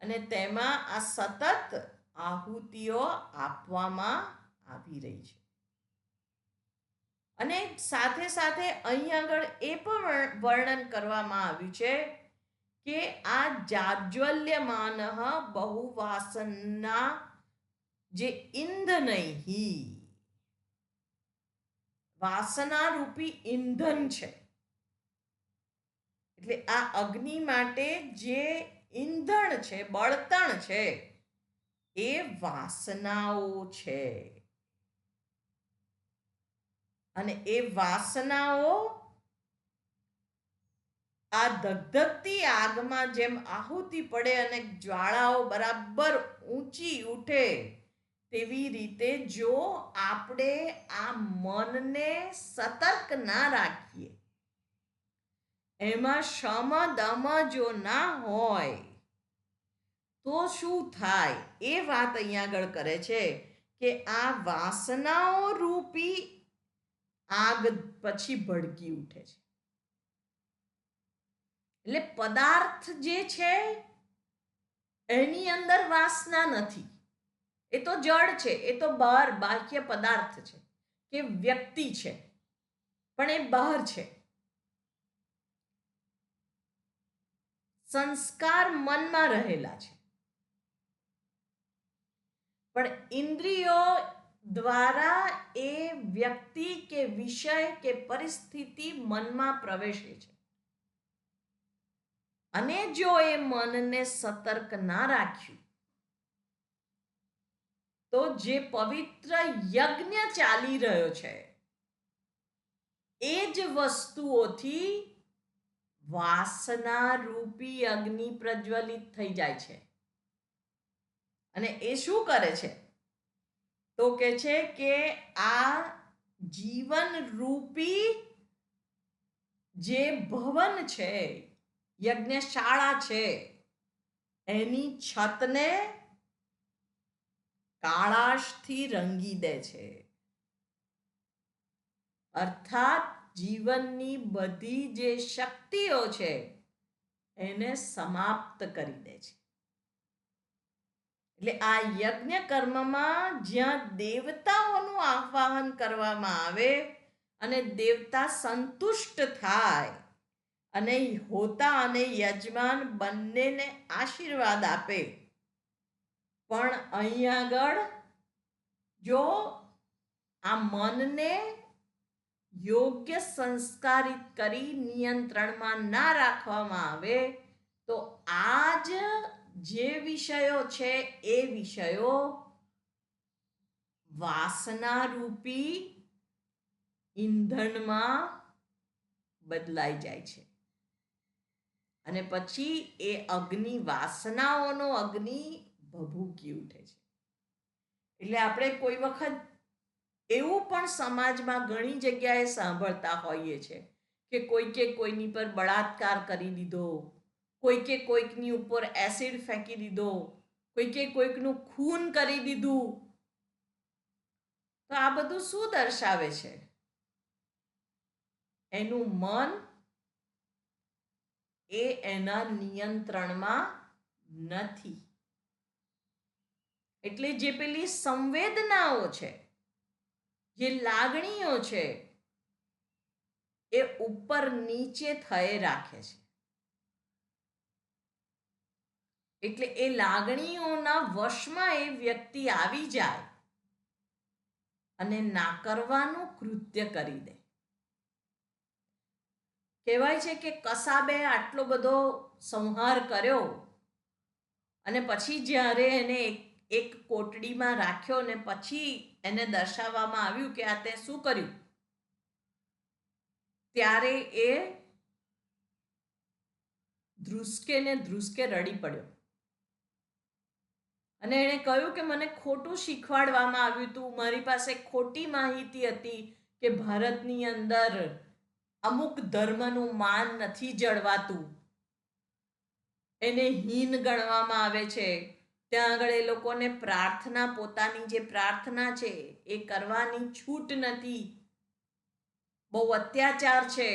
અને તેમાં આ સતત આહુતિઓ આપવામાં આવી રહી છે. અને સાથે સાથે અહીં આગળ એ પણ વર્ણન કરવામાં આવ્યું છે કે આ જાજ્વલ્યમાન બહુવાસનના જે ઇંધનૈ, વાસના રૂપી ઈંધન છે. એટલે આ અગ્નિ માટે જે ઈંધણ છે, બળતણ છે, એ વાસનાઓ છે. અને એ વાસનાઓ આ ધગધગતી આગમાં જેમ આહુતિ પડે અને જ્વાળાઓ બરાબર ઊંચી ઉઠે, તેવી રીતે જો આપણે આ મનને સતર્ક ના રાખીએ, એમાં શમ દમ જો ના હોય તો શું થાય? એ વાત અહીંયા આગળ કરે છે કે આ વાસનાઓ રૂપી આગ પછી ભડકી ઉઠે છે. એટલે પદાર્થ જે છે એની અંદર વાસના નથી, એ તો જડ છે, એ તો બહાર બાહ્ય પદાર્થ છે કે વ્યક્તિ છે, પણ એ બહાર છે. સંસ્કાર મનમાં રહેલા છે, પણ ઇન્દ્રિયો દ્વારા એ વ્યક્તિ કે વિષય કે પરિસ્થિતિ મનમાં પ્રવેશે છે. અને જો એ મનને સતર્ક ના રાખ્યું તો જે પવિત્ર યજ્ઞ ચાલી રહ્યો છે એ જ વસ્તુઓથી વાસના રૂપી અગ્નિ પ્રજ્વલિત થઈ જાય છે. અને એ શું કરે છે? તો કે છે કે આ જીવન રૂપી જે ભવન છે, યજ્ઞશાળા છે, એની છતને કાળાશથી રંગી દે છે. અર્થાત જીવનની બધી જે શક્તિઓ છે એને સમાપ્ત કરી દે છે. એટલે આ યજ્ઞ કર્મમાં જ્યાં દેવતાઓનું આહ્વાન કરવામાં આવે અને દેવતા સંતુષ્ટ થાય અને હોતા અને યજમાન બંનેને આશીર્વાદ આપે, પણ અહીં આગળ જો આ મનને યોગ્ય સંસ્કારિત કરી નિયંત્રણમાં ના રાખવામાં આવે તો આ જ જે વિષયો છે એ વિષયો વાસના રૂપી ઈંધણમાં બદલાઈ જાય છે. અને પછી એ અગ્નિ, વાસનાઓનો અગ્નિ ભભૂકી ઉઠે છે. એટલે આપણે કોઈ વખત એવું પણ સમાજમાં ઘણી જગ્યાએ સાંભળતા હોઈએ છે કે કોઈકે કોઈની પર બળાત્કાર કરી દીધો, કોઈકે કોઈકની ઉપર એસિડ ફેંકી દીધો, કોઈકે કોઈકનું ખૂન કરી દીધું. તો આ બધું શું દર્શાવે છે? એનું મન એ એના નિયંત્રણમાં નથી. એટલે જે પેલી સંવેદનાઓ છે, જે લાગણીઓ છે, એ ઉપર નીચે થઈ રાખે છે. એટલે એ લાગણીઓના વશમાં એ વ્યક્તિ આવી જાય અને ના કરવાનું કૃત્ય કરી દે. કહેવાય છે કે કસાબે આટલો બધો સંહાર કર્યો અને પછી જ્યારે એને એક કોટડીમાં રાખ્યો ને પછી એને દર્શાવવામાં આવ્યું કે આ તે શું કર્યું, ત્યારે એ ધ્રુસકે ને ધ્રુસકે રડી પડ્યો અને એણે કહ્યું કે મને ખોટું શીખવાડવામાં આવ્યું હતું, મારી પાસે ખોટી માહિતી હતી કે ભારતની અંદર અમુક ધર્મનું માન નથી જળવાતું, એને હીન ગણવામાં આવે છે. ત્યાં આગળ એ લોકોને પ્રાર્થના, પોતાની જે પ્રાર્થના છે એ કરવાની છૂટ નથી, બહુ અત્યાચાર છે.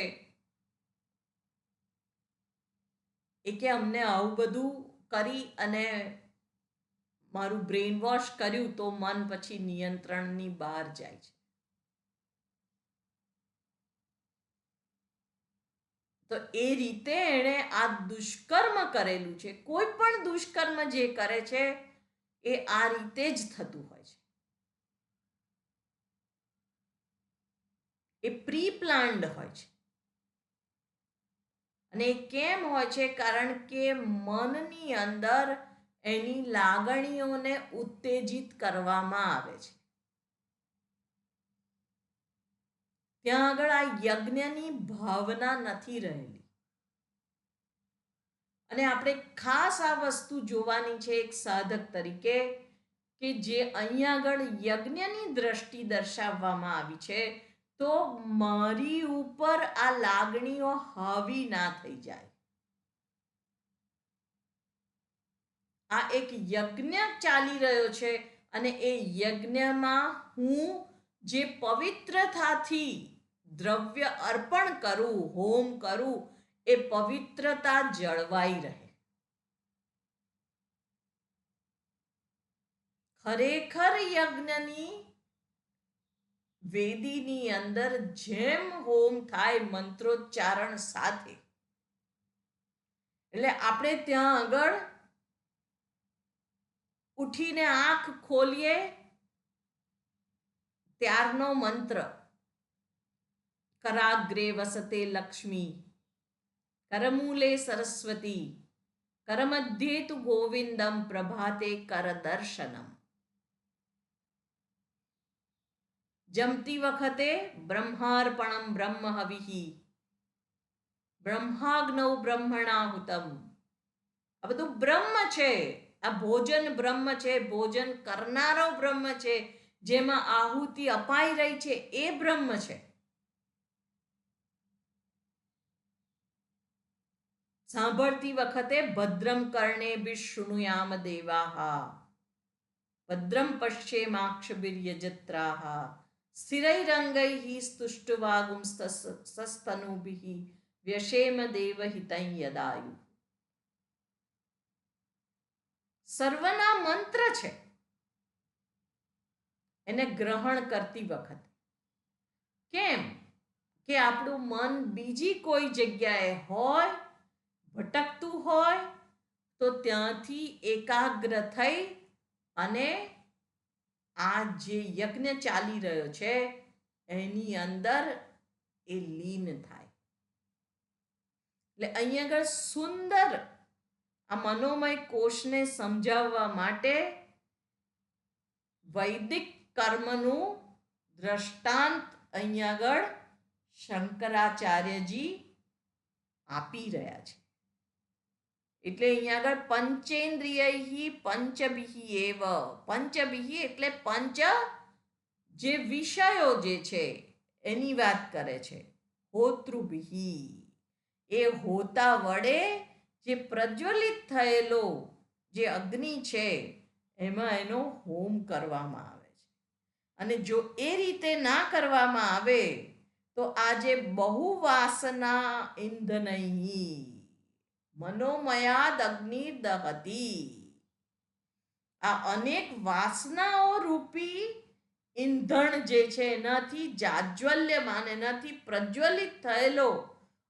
એ કે અમને આવું બધું કરી અને મારું બ્રેઇન વોશ કર્યું તો મન પછી નિયંત્રણની બહાર જાય છે. તો એ રીતે એણે આ દુષ્કર્મ કરેલું છે. કોઈ પણ દુષ્કર્મ જે કરે છે એ આ રીતે જ થતું હોય છે. એ પ્રી પ્લાન્ડ હોય છે. અને એ કેમ હોય છે? કારણ કે મનની અંદર એની લાગણીઓને ઉત્તેજિત કરવામાં આવે છે. ત્યાં આગળ આ યજ્ઞની ભાવના નથી રહેલી. અને આપણે ખાસ આ વસ્તુ જોવાની છે એક સાધક તરીકે કે જે અહીંયા આગળ યજ્ઞની દ્રષ્ટિ દર્શાવવામાં આવી છે, તો મારી ઉપર આ લાગણીઓ હાવી ના થઈ જાય. આ એક યજ્ઞ ચાલી રહ્યો છે અને એ યજ્ઞમાં હું જે પવિત્રતાથી દ્રવ્ય અર્પણ કરું, હોમ કરું, એ પવિત્રતા જળવાઈ રહે. ખરેખર યજ્ઞની વેદીની અંદર જેમ હોમ થાય મંત્રોચ્ચારણ સાથે, એટલે આપણે ત્યાં આગળ ઉઠીને આંખ ખોલીએ ત્યારનો મંત્ર કરાગ્રે વસતે લક્ષ્મી, કરમૂલે સરસ્વતી, કરમધ્યે તુ ગોવિંદમ, પ્રભાતે કર દર્શનમ. જમતી વખતે બ્રહ્માર્પણમ બ્રહ્મ હવિહિ, બ્રહ્માગ્નૌ બ્રહ્મણાહુતમ. આ બધું બ્રહ્મ છે. આ ભોજન બ્રહ્મ છે, ભોજન કરનારો બ્રહ્મ છે, જેમાં આહુતિ અપાઈ રહી છે એ બ્રહ્મ છે. સાંભળતી વખતે ભદ્રમ કર્ણેભિઃ શૃણુયામ દેવાઃ, ભદ્રમ પશ્યેમાક્ષભિર્યજત્રાઃ, સ્થિરૈરંગૈઃ સ્તુષ્ટુવાગુંસસ્તનૂભિઃ વ્યશેમ દેવહિतं યદાયુ. સર્વના મંત્ર છે એને ગ્રહણ કરતી વખતે. કેમ કે આપણું મન બીજી કોઈ જગ્યાએ હોય, ભટકતું હોય, તો ત્યાંથી એકાગ્ર થઈ અને આ જે યજ્ઞ ચાલી રહ્યો છે એની અંદર એ લીન થાય. એટલે અહીંયા આગળ સુંદર આ મનોમય કોષને સમજાવવા માટે વૈદિક કર્મનું દ્રષ્ટાંત અહીંયા આગળ શંકરાચાર્યજી આપી રહ્યા છે. એટલે અહીંયા આગળ પંચેન્દ્રિયૈ પંચભિઃ એવ, પંચભિઃ એટલે પંચ જે વિષયો જે છે એની વાત કરે છે. હોતૃભિઃ, એ હોતા વડે જે પ્રજ્વલિત થયેલો જે અગ્નિ છે એમાં એનો હોમ કરવામાં આવે છે. અને જો એ રીતે ના કરવામાં આવે તો આ જે બહુવાસના ઇંધનૈ મનોમયાદ અગ્નિ દહતી, આ અનેક વાસનાઓ રૂપી ઈંધણ જે છે એનાથી જાજ્વલ્યમાન, એનાથી પ્રજ્વલિત થયેલો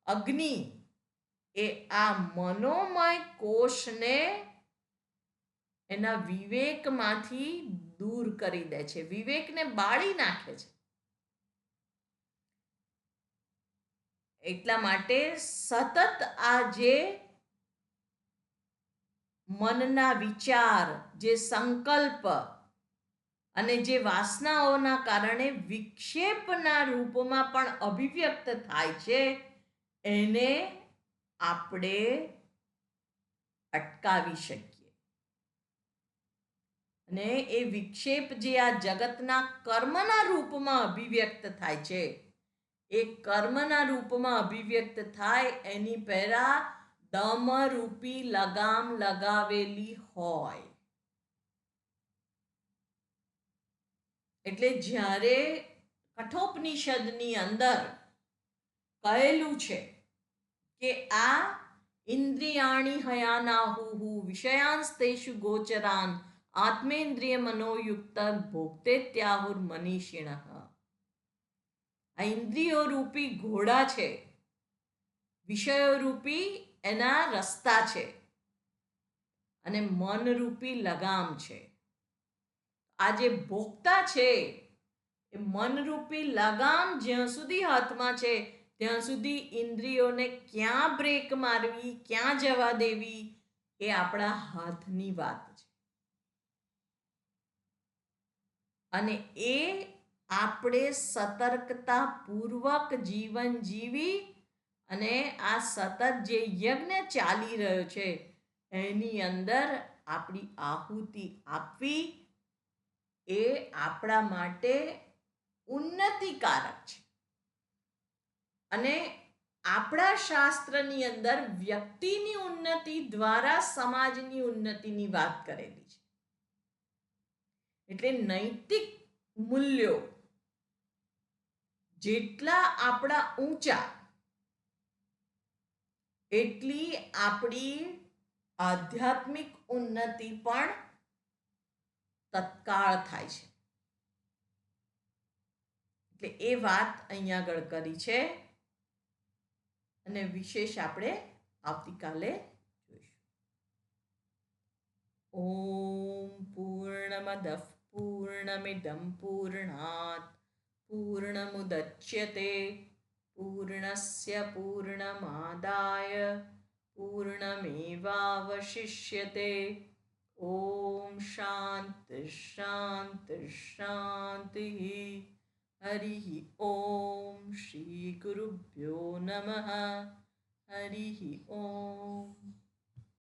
અગ્નિ એ આ મનોમય કોષને એના વિવેકમાંથી દૂર કરી દે છે, વિવેકને બાળી નાખે છે. એટલા માટે સતત આ જે મનના વિચાર, જે સંકલ્પ અને જે વાસનાઓના કારણે વિક્ષેપના રૂપમાં પણ અભિવ્યક્ત થાય છે એને આપણે અટકાવી શકીએ. અને એ વિક્ષેપ જે આ જગતના કર્મના રૂપમાં અભિવ્યક્ત થાય છે, એ કર્મના રૂપમાં અભિવ્યક્ત થાય એની પહેલા દમ રૂપી લગામ લગાવેલી હોય. એટલે જ્યારે કઠોપનિષદની અંદર કહેલું છે કે આ ઇન્દ્રિયાણી હયાનાહુઃ વિષયાંસ્તેષુ ગોચરાન આત્મેન્દ્રિય મનોયુક્ત ભોક્તેત્યાહુર મનીષિણઃ. આ ઇન્દ્રિયો રૂપી ઘોડા છે, વિષયો રૂપી એના રસ્તા છે, અને મન રૂપી લગામ છે. આ જે ભોક્તા છે એ મનરૂપી લગામ જ્યાં સુધી હાથમાં છે ત્યાં સુધી ઇન્દ્રિયોને ક્યાં બ્રેક મારવી, ક્યાં જવા દેવી, એ આપણા હાથની વાત છે. અને એ આપણે સતર્કતા પૂર્વક જીવન જીવી અને આ સતત જે યજ્ઞ ચાલી રહ્યો છે એની અંદર આપણી આહુતિ આપવી એ આપણા માટે ઉન્નતિકારક છે. અને આપણા શાસ્ત્રની અંદર વ્યક્તિની ઉન્નતિ દ્વારા સમાજની ઉન્નતિની વાત કરેલી છે. એટલે નૈતિક મૂલ્યો જેટલા આપણા ઊંચા એટલી આપણી આધ્યાત્મિક ઉન્નતિ પણ તત્કાળ થાય છે. એટલે એ વાત અહીંયા આગળ કરી છે અને વિશેષ આપણે આવતીકાલે જોઈશું. ઓમ પૂર્ણમદઃ પૂર્ણમિદં પૂર્ણાત પૂર્ણમુદચ્યતે પૂર્ણસ્ય પૂર્ણમાદાય પૂર્ણમેવાવશિષ્યતે. ઓમ શાંતિ શાંતિ શાંતિ. હરિ ઓમ શ્રી ગુરુભ્યો નમઃ હરિ ઓમ